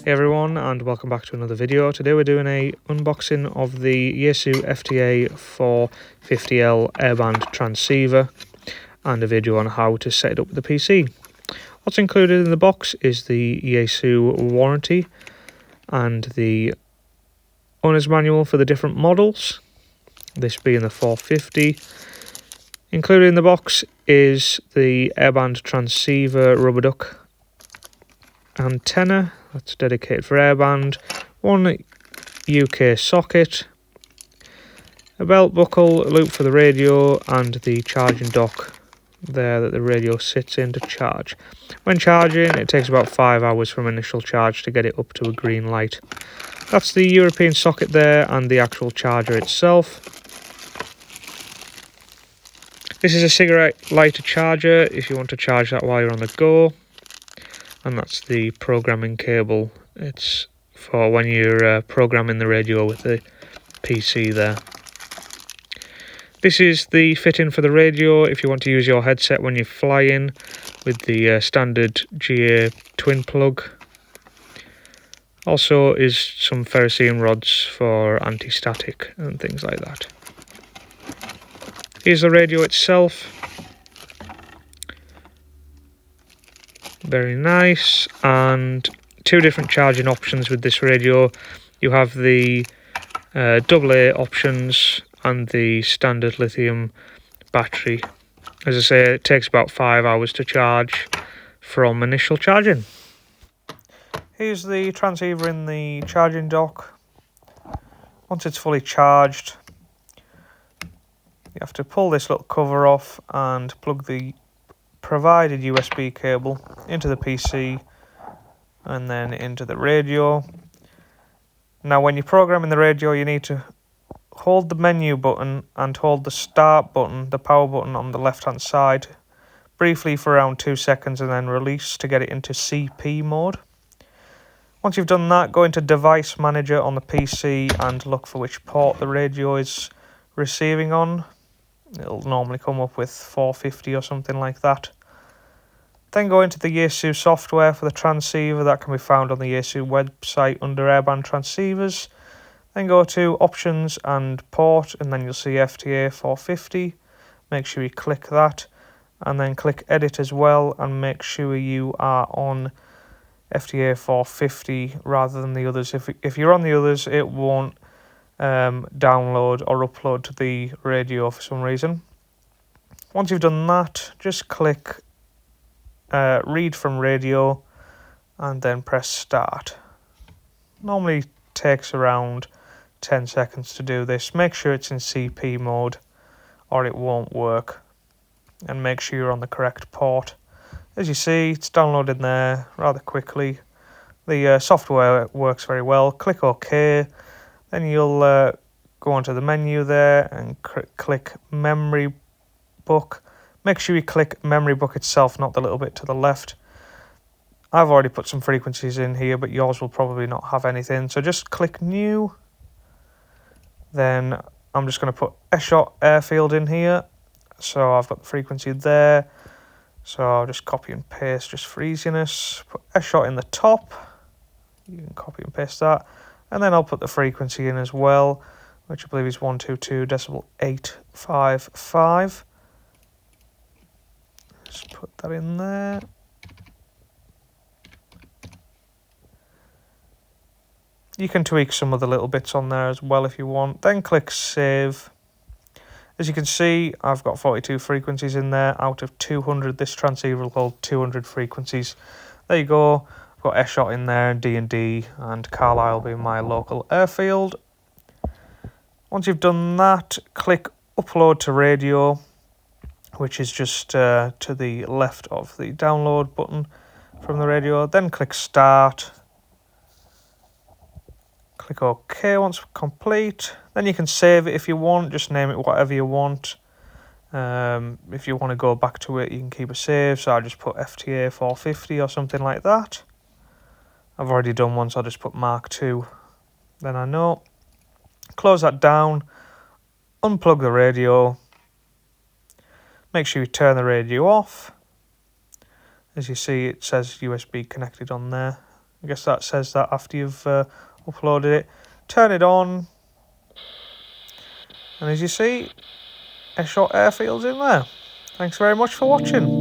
Hey everyone, and welcome back to another video. Today we're doing a unboxing of the Yaesu FTA 450L Airband Transceiver and a video on how to set it up with the PC. What's included in the box is the Yaesu warranty and the owner's manual for the different models, this being the 450. Included in the box is the Airband Transceiver rubber duck antenna that's dedicated for airband, one UK socket, a belt buckle, a loop for the radio, and the charging dock there that the radio sits in to charge. When charging, it takes about 5 hours from initial charge to get it up to a green light. That's the European socket there and the actual charger itself. This is a cigarette lighter charger if you want to charge that while you're on the go. And that's the programming cable. It's for when you're programming the radio with the PC there. This is the fitting for the radio if you want to use your headset when you're flying with the standard GA twin plug. Also is some ferrocene rods for anti-static and things like that. Here's the radio itself. Very nice, and two different charging options with this radio. You have the AA options and the standard lithium battery. As I say, it takes about 5 hours to charge from initial charging. Here's the transceiver in the charging dock. Once it's fully charged, you have to pull this little cover off and plug the provided USB cable into the PC and then into the radio. Now when you're programming the radio, you need to hold the menu button and hold the start button, the power button on the left hand side, briefly for around 2 seconds and then release to get it into CP mode. Once you've done that, go into device manager on the PC and look for which port the radio is receiving on. It'll normally come up with 450 or something like that. Then go into the Yaesu software for the transceiver. That can be found on the Yaesu website under Airband Transceivers. Then go to options and port, and then you'll see FTA 450. Make sure you click that, and then click edit as well, and make sure you are on FTA 450 rather than the others. If you're on the others, it won't download or upload to the radio for some reason. Once you've done that, just click read from radio and then press start. Normally takes around 10 seconds to do this. Make sure it's in CP mode or it won't work, and make sure you're on the correct port. As you see, it's downloading there rather quickly. The software works very well. Click OK. Then you'll go onto the menu there and click memory book. Make sure you click memory book itself, not the little bit to the left. I've already put some frequencies in here, but yours will probably not have anything. So just click new. Then I'm just going to put S-shot airfield in here. So I've got the frequency there. So I'll just copy and paste just for easiness. Put S-shot in the top. You can copy and paste that. And then I'll put the frequency in as well, which I believe is 122.855. Just put that in there. You can tweak some of the little bits on there as well if you want. Then click save. As you can see, I've got 42 frequencies in there out of 200. This transceiver will hold 200 frequencies. There you go. I've got S-shot in there, D&D, and Carlisle being my local airfield. Once you've done that, click upload to radio, which is just to the left of the download button from the radio. Then click start. Click OK once complete. Then you can save it if you want. Just name it whatever you want. If you want to go back to it, you can keep a save. So I just put FTA 450 or something like that. I've already done one, so I'll just put Mark 2. Then I know. Close that down. Unplug the radio. Make sure you turn the radio off. As you see, it says USB connected on there. I guess that says that after you've uploaded it. Turn it on, and as you see, a short airfield's in there. Thanks very much for watching.